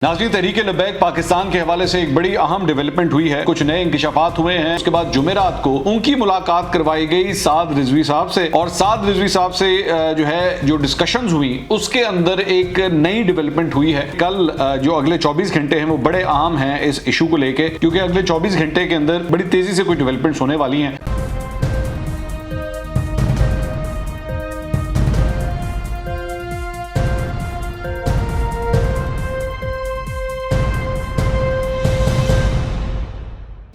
नाज़रीन, तहरीक लब्बैक पाकिस्तान के हवाले से एक बड़ी अहम डेवलपमेंट हुई है। कुछ नए इंकशाफात हुए हैं। उसके बाद जुमेरात को उनकी मुलाकात करवाई गई साद रिजवी साहब से, और साद रिजवी साहब से जो डिस्कशंस हुई उसके अंदर एक नई डेवलपमेंट हुई है। कल जो अगले 24 घंटे हैं वो बड़े अहम हैं इस इशू को लेके, क्योंकि अगले 24 घंटे के अंदर बड़ी तेजी से कुछ डेवलपमेंट्स होने वाली हैं।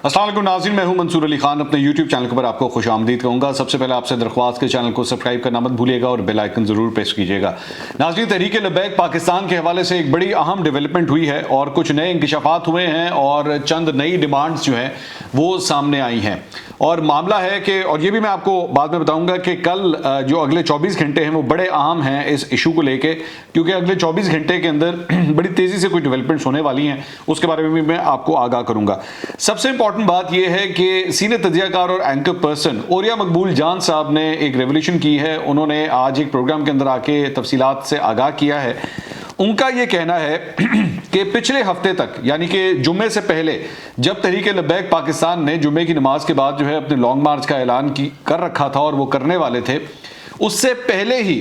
अस्सलाम वालेकुम नाज़रीन, मैं हूं मंसूर अली खान। अपने YouTube चैनल पर आपको खुश आमदीद कहूँगा। सबसे पहले आपसे दरख्वास्त के चैनल को सब्सक्राइब करना मत भूलिएगा और बेल आइकन ज़रूर प्रेस कीजिएगा। नाज़रीन, तहरीक लब्बैक पाकिस्तान के हवाले से एक बड़ी अहम डेवलपमेंट हुई है और कुछ नए इंकशाफात हुए हैं और चंद नई डिमांड्स जो हैं वो सामने आई हैं। और मामला है कि, और ये भी मैं आपको बाद में बताऊंगा कि कल जो अगले 24 घंटे हैं वो बड़े अहम हैं इस इशू को लेके, क्योंकि अगले 24 घंटे के अंदर बड़ी तेज़ी से कुछ डेवलपमेंट्स होने वाली हैं। उसके बारे में भी मैं आपको आगाह करूंगा। सबसे इंपॉर्टेंट बात यह है कि सीनियर तज्जियाकार और एंकर पर्सन ओरिया मकबूल जान साहब ने एक रेवोल्यूशन की है। उन्होंने आज एक प्रोग्राम के अंदर आके तफसीलात से आगाह किया है। उनका ये कहना है कि पिछले हफ्ते तक, यानी कि जुम्मे से पहले, जब तहरीक लब्बैक पाकिस्तान ने जुम्मे की नमाज के बाद जो है अपने लॉन्ग मार्च का ऐलान कर रखा था और वो करने वाले थे, उससे पहले ही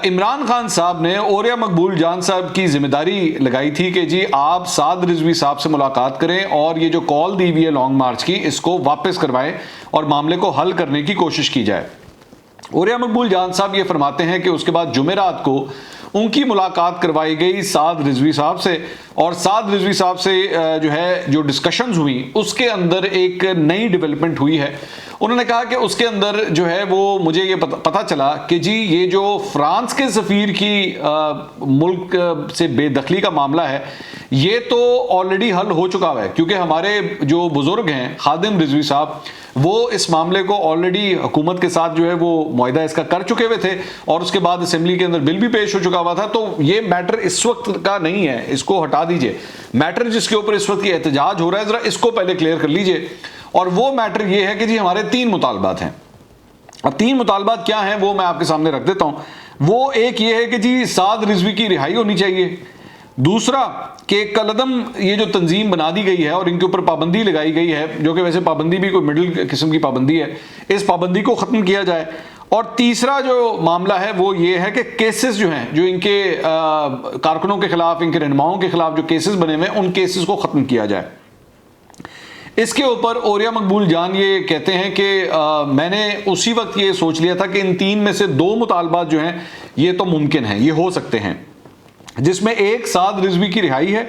इमरान खान साहब ने ओरिया मकबूल जान साहब की जिम्मेदारी लगाई थी कि जी आप साद रिजवी साहब से मुलाकात करें और ये जो कॉल दी हुई है लॉन्ग मार्च की, इसको वापस करवाएं और मामले को हल करने की कोशिश की जाए। ओरिया मकबूल जान साहब ये फरमाते हैं कि उसके बाद जुमेरात को उनकी मुलाकात करवाई गई साद रिजवी साहब से, और साद रिजवी साहब से जो डिस्कशंस हुई उसके अंदर एक नई डेवलपमेंट हुई है। उन्होंने कहा कि उसके अंदर जो है वो मुझे ये पता चला कि जी ये जो फ्रांस के सफ़ीर की मुल्क से बेदखली का मामला है ये तो ऑलरेडी हल हो चुका है, क्योंकि हमारे जो बुजुर्ग हैं खादिम रिजवी साहब वो इस मामले को ऑलरेडी हुकूमत के साथ जो है वो मुआहिदा इसका कर चुके हुए थे और उसके बाद असेंबली के अंदर बिल भी पेश हो चुका हुआ था। तो ये मैटर इस वक्त का नहीं है, इसको हटा दीजिए। मैटर जिसके ऊपर इस वक्त ये एहतजाज हो रहा है, जरा इसको पहले क्लियर कर लीजिए। और वो मैटर ये है कि जी हमारे 3 मुतालबात हैं। अब 3 मुतालबात क्या हैं वो मैं आपके सामने रख देता हूं। वो एक ये है कि जी साद रिजवी की रिहाई होनी चाहिए। दूसरा कि कलदम ये जो तंजीम बना दी गई है और इनके ऊपर पाबंदी लगाई गई है, जो कि वैसे पाबंदी भी कोई मिडिल किस्म की पाबंदी है, इस पाबंदी को ख़त्म किया जाए। और तीसरा जो मामला है वो ये है कि केसेस जो हैं, जो इनके कारकुनों के खिलाफ, इनके रहनुमाओं के खिलाफ जो केसेस बने हुए हैं, उन केसेस को ख़त्म किया जाए। इसके ऊपर ओरिया मकबूल जान ये कहते हैं कि मैंने उसी वक्त ये सोच लिया था कि इन 3 में से 2 मुतालबात जो हैं ये तो मुमकिन हैं, ये हो सकते हैं, जिसमें एक साद रिजवी की रिहाई है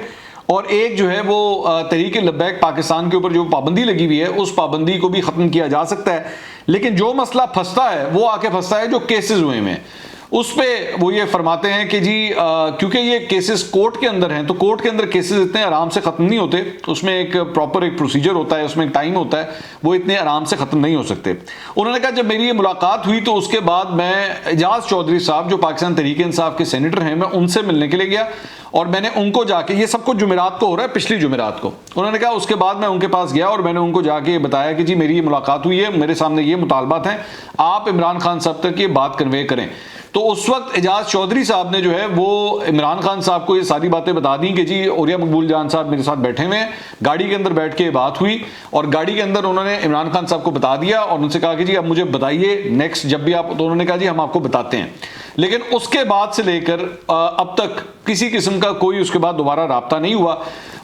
और एक जो है वो तहरीक लब्बैक पाकिस्तान के ऊपर जो पाबंदी लगी हुई है उस पाबंदी को भी ख़त्म किया जा सकता है। लेकिन जो मसला फंसता है वो आके फंसता है जो केसेस हुए हैं उस पे। वो ये फरमाते हैं कि जी क्योंकि ये केसेस कोर्ट के अंदर हैं, तो कोर्ट के अंदर केसेस इतने आराम से ख़त्म नहीं होते, उसमें एक प्रॉपर एक प्रोसीजर होता है, उसमें एक टाइम होता है, वो इतने आराम से ख़त्म नहीं हो सकते। उन्होंने कहा जब मेरी ये मुलाकात हुई तो उसके बाद मैं एजाज चौधरी साहब जो पाकिस्तान तहरीक इंसाफ के सेनेटर हैं, मैं उनसे मिलने के लिए गया और मैंने उनको जाके, ये सब कुछ जुमेरात को हो रहा है, पिछली जुमेरात को, उन्होंने कहा उसके बाद मैं उनके पास गया और मैंने उनको जाके बताया कि जी मेरी ये मुलाकात हुई है, मेरे सामने ये मुतालबात हैं, आप इमरान खान साहब तक ये बात कन्वे करें। तो उस वक्त एजाज चौधरी साहब ने जो है वो इमरान खान साहब को ये सारी बातें बता दी कि जी ओरिया मकबूल जान साहब मेरे साथ बैठे हुए हैं, गाड़ी के अंदर बैठ के बात हुई और गाड़ी के अंदर उन्होंने इमरान खान साहब को बता दिया और उनसे कहा कि जी अब मुझे बताइए नेक्स्ट जब भी आप, तो उन्होंने कहा जी हम आपको बताते हैं। लेकिन उसके बाद से लेकर अब तक किसी किस्म का कोई उसके बाद दोबारा राब्ता नहीं हुआ।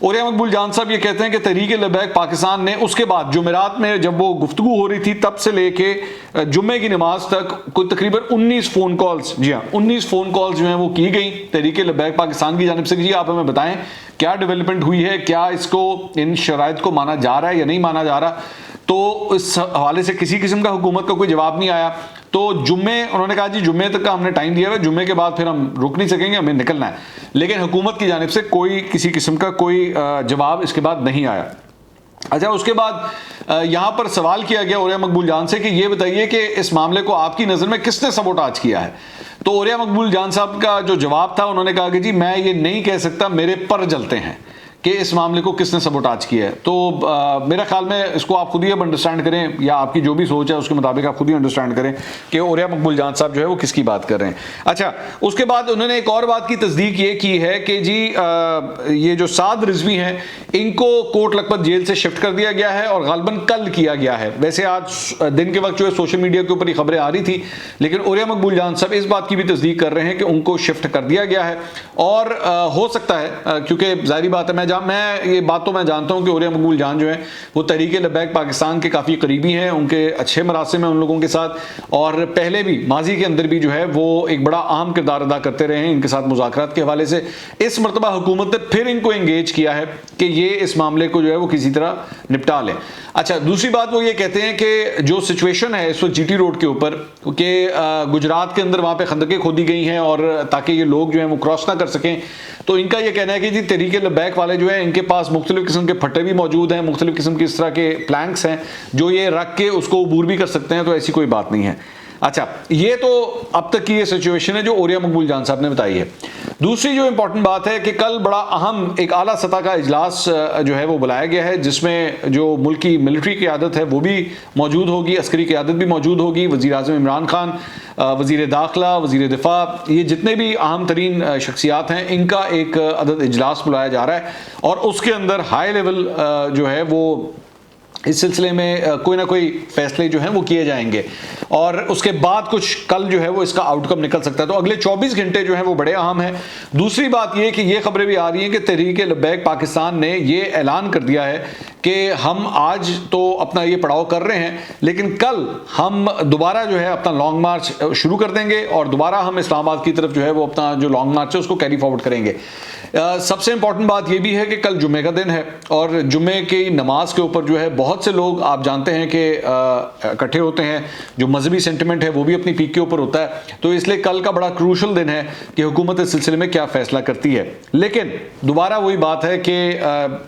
ओरिया मकबूल जान साहब ये कहते हैं कि तहरीक लब्बैक पाकिस्तान ने उसके बाद जुमेरात में जब वो गुफ्तगू हो रही थी तब से लेके जुम्मे की नमाज तक कोई तकरीबन 19 फ़ोन कॉल्स, जी हाँ 19 फ़ोन कॉल्स जो हैं वो की गई तहरीक लब्बैक पाकिस्तान की जानिब से कि जी आप हमें बताएं क्या डेवलपमेंट हुई है, क्या इसको इन शराइत को माना जा रहा है या नहीं माना जा रहा। तो इस हवाले से किसी किस्म का हुकूमत का कोई जवाब नहीं आया। तो जुम्मे, उन्होंने कहा जी जुम्मे तक का हमने टाइम दिया है, जुम्मे के बाद फिर हम रुक नहीं सकेंगे, हमें निकलना है। लेकिन हुकूमत की जानिब से कोई किसी किस्म का कोई जवाब इसके बाद नहीं आया। अच्छा, उसके बाद यहाँ पर सवाल किया गया ओरिया मकबूल जान से कि ये बताइए कि इस मामले को आपकी नज़र में किसने सबोटाज किया है। तो ओरिया मकबूल जान साहब का जो जवाब था, उन्होंने कहा कि जी मैं ये नहीं कह सकता, मेरे पर जलते हैं, کہ اس معاملے کو کس نے سبوٹاج کیا ہے. تو میرا خیال میں اس کو آپ خود ہی اب انڈرسٹینڈ کریں, یا آپ کی جو بھی سوچ ہے اس کے مطابق آپ خود ہی انڈرسٹینڈ کریں کہ اوریا مقبول جان صاحب جو ہے وہ کس کی بات کر رہے ہیں. اچھا, اس کے بعد انہوں نے ایک اور بات کی تصدیق یہ کی ہے کہ جی یہ جو سعد رضوی ہیں ان کو کوٹ لکھپت جیل سے شفٹ کر دیا گیا ہے, اور غالباً کل کیا گیا ہے. ویسے آج دن کے وقت جو ہے سوشل میڈیا کے اوپر یہ خبریں آ رہی تھی, لیکن اوریا مقبول جان صاحب اس بات کی بھی تصدیق کر رہے ہیں کہ ان کو شفٹ کر دیا گیا ہے. اور ہو سکتا ہے, کیونکہ ظاہری بات ہے, میں یہ بات تو میں جانتا ہوں کہ اوریا مقبول جان جو ہیں وہ تحریک لبیک پاکستان کے کافی قریبی ہیں, ان کے اچھے مراسم ہیں ان لوگوں کے ساتھ, اور پہلے بھی ماضی کے اندر بھی جو ہے وہ ایک بڑا اہم کردار ادا کرتے رہے ہیں ان کے ساتھ مذاکرات کے حوالے سے. اس مرتبہ حکومت نے پھر ان کو انگیج کیا ہے کہ یہ اس معاملے کو جو ہے وہ کسی طرح نپٹا لیں. اچھا, دوسری بات وہ یہ کہتے ہیں کہ جو سچویشن ہے اس وقت جی ٹی روڈ کے اوپر, کہ گجرات کے اندر وہاں پہ خندقیں کھودی گئی ہیں اور تاکہ یہ لوگ جو ہیں وہ کراس نہ کر سکیں, تو ان کا یہ کہنا ہے کہ جی تحریک لبیک والے جو ہیں ان کے پاس مختلف قسم کے پھٹے بھی موجود ہیں, مختلف قسم کی اس طرح کے پلانکس ہیں جو یہ رکھ کے اس کو عبور بھی کر سکتے ہیں, تو ایسی کوئی بات نہیں ہے. اچھا, یہ تو اب تک کی یہ سچویشن ہے جو اوریا مقبول جان صاحب نے بتائی ہے. دوسری جو امپورٹنٹ بات ہے کہ کل بڑا اہم ایک اعلیٰ سطح کا اجلاس جو ہے وہ بلایا گیا ہے, جس میں جو ملک کی ملٹری قیادت ہے وہ بھی موجود ہوگی, عسکری قیادت بھی موجود ہوگی, وزیر اعظم عمران خان, وزیر داخلہ, وزیر دفاع, یہ جتنے بھی اہم ترین شخصیات ہیں ان کا ایک عدد اجلاس بلایا جا رہا ہے, اور اس کے اندر ہائی لیول جو ہے وہ اس سلسلے میں کوئی نہ کوئی فیصلے جو ہیں وہ کیے جائیں گے, اور اس کے بعد کچھ کل جو ہے وہ اس کا آؤٹ کم نکل سکتا ہے. تو اگلے 24 گھنٹے جو ہیں وہ بڑے اہم ہیں. دوسری بات یہ کہ یہ خبریں بھی آ رہی ہیں کہ تحریک لبیک پاکستان نے یہ اعلان کر دیا ہے کہ ہم آج تو اپنا یہ پڑاؤ کر رہے ہیں, لیکن کل ہم دوبارہ جو ہے اپنا لانگ مارچ شروع کر دیں گے, اور دوبارہ ہم اسلام آباد کی طرف جو ہے وہ اپنا جو لانگ مارچ ہے اس کو کیری فارورڈ کریں گے. سب سے امپورٹنٹ بات یہ بھی ہے کہ کل جمعے کا دن ہے, اور جمعے کی نماز کے اوپر جو ہے بہت سے لوگ آپ جانتے ہیں کہ اکٹھے ہوتے ہیں, جو مذہبی سینٹیمنٹ ہے وہ بھی اپنی پیک کے اوپر ہوتا ہے. تو اس لیے کل کا بڑا کروشل دن ہے کہ حکومت اس سلسلے میں کیا فیصلہ کرتی ہے. لیکن دوبارہ وہی بات ہے کہ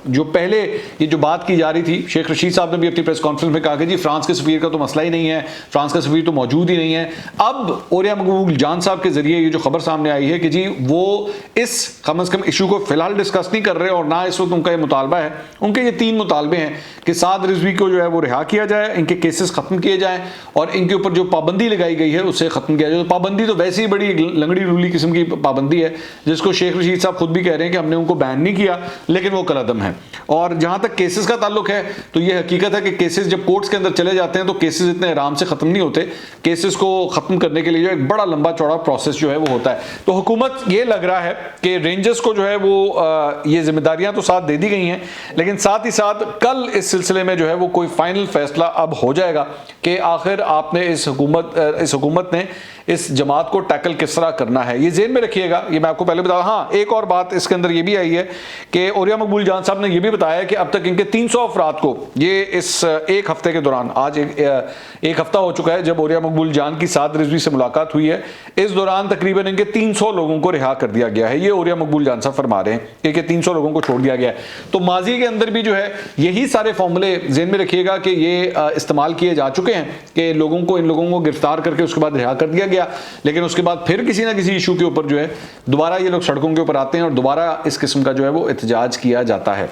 جو پہلے یہ جو بات کی جا رہی تھی, شیخ رشید صاحب نے بھی اپنی پریس کانفرنس میں کہا کہ جی فرانس کے سفیر کا تو مسئلہ ہی نہیں ہے, فرانس کا سفیر تو موجود ہی نہیں ہے. اب اوریا مقبول جان صاحب کے ذریعے یہ جو خبر سامنے آئی ہے کہ جی وہ اس کم از کم ایشو کو فی الحال ڈسکس نہیں کر رہے, اور نہ اس وقت ان کا یہ مطالبہ ہے. ان کے یہ 3 مطالبے ہیں کہ سعد رضوی کو جو ہے وہ رہا کیا جائے, ان کے کیسز ختم کیے جائیں, اور ان کے اوپر جو پابندی لگائی گئی ہے اسے ختم کیا جائے. پابندی تو ویسے ہی بڑی لنگڑی رولی قسم کی پابندی ہے, جس کو شیخ رشید صاحب خود بھی کہہ رہے ہیں کہ ہم نے ان کو بین نہیں کیا, لیکن وہ کالعدم ہے. اور جہاں تک کیسز کا تعلق ہے تو یہ حقیقت ہے کہ کیسز جب کورٹس کے اندر چلے جاتے ہیں تو کیسز اتنے آرام سے ختم نہیں ہوتے. کیسز کو ختم کرنے کے لیے جو ایک بڑا لمبا چوڑا پروسیس جو ہے وہ ہوتا ہے. تو حکومت یہ لگ رہا ہے کہ رینجرز کو جو ہے وہ یہ ذمہ داریاں تو ساتھ دے دی گئی ہیں, لیکن ساتھ ہی ساتھ کل اس سلسلے میں جو ہے وہ کوئی فائنل فیصلہ اب ہو جائے گا کہ آخر آپ نے اس حکومت نے اس جماعت کو ٹیکل کس طرح کرنا ہے. یہ ذہن میں رکھیے گا, یہ میں آپ کو پہلے بتا. ہاں, ایک اور بات اس کے اندر یہ بھی آئی ہے کہ اوریا مقبول جان صاحب نے یہ بھی بتایا کہ اب تک ان کے 300 افراد کو, یہ اس ایک ہفتے کے دوران, آج ایک ہفتہ ہو چکا ہے جب اوریا مقبول جان کی سعد رضوی سے ملاقات ہوئی ہے, اس دوران تقریباً ان کے 300 لوگوں کو رہا کر دیا گیا ہے. یہ اوریا مقبول جان صاحب فرما رہے ہیں کہ 300 لوگوں کو چھوڑ دیا گیا ہے. تو ماضی کے اندر بھی جو ہے یہی سارے فارمولے ذہن میں رکھیے گا کہ یہ استعمال کیے جا چکے ہیں کہ ان لوگوں کو گرفتار کر کے اس کے بعد رہا کر دیا گیا, لیکن اس کے بعد پھر کسی نہ کسی ایشو کے اوپر جو ہے دوبارہ یہ لوگ سڑکوں کے اوپر آتے ہیں اور دوبارہ اس قسم کا جو ہے وہ احتجاج کیا جاتا ہے.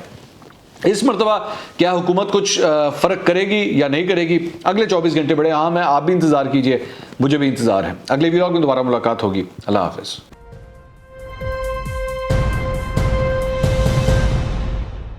اس مرتبہ کیا حکومت کچھ فرق کرے گی یا نہیں کرے گی؟ اگلے 24 گھنٹے بڑے اہم ہیں, آپ بھی انتظار کیجئے, مجھے بھی انتظار ہے. اگلے ویلاگ میں دوبارہ ملاقات ہوگی. اللہ حافظ.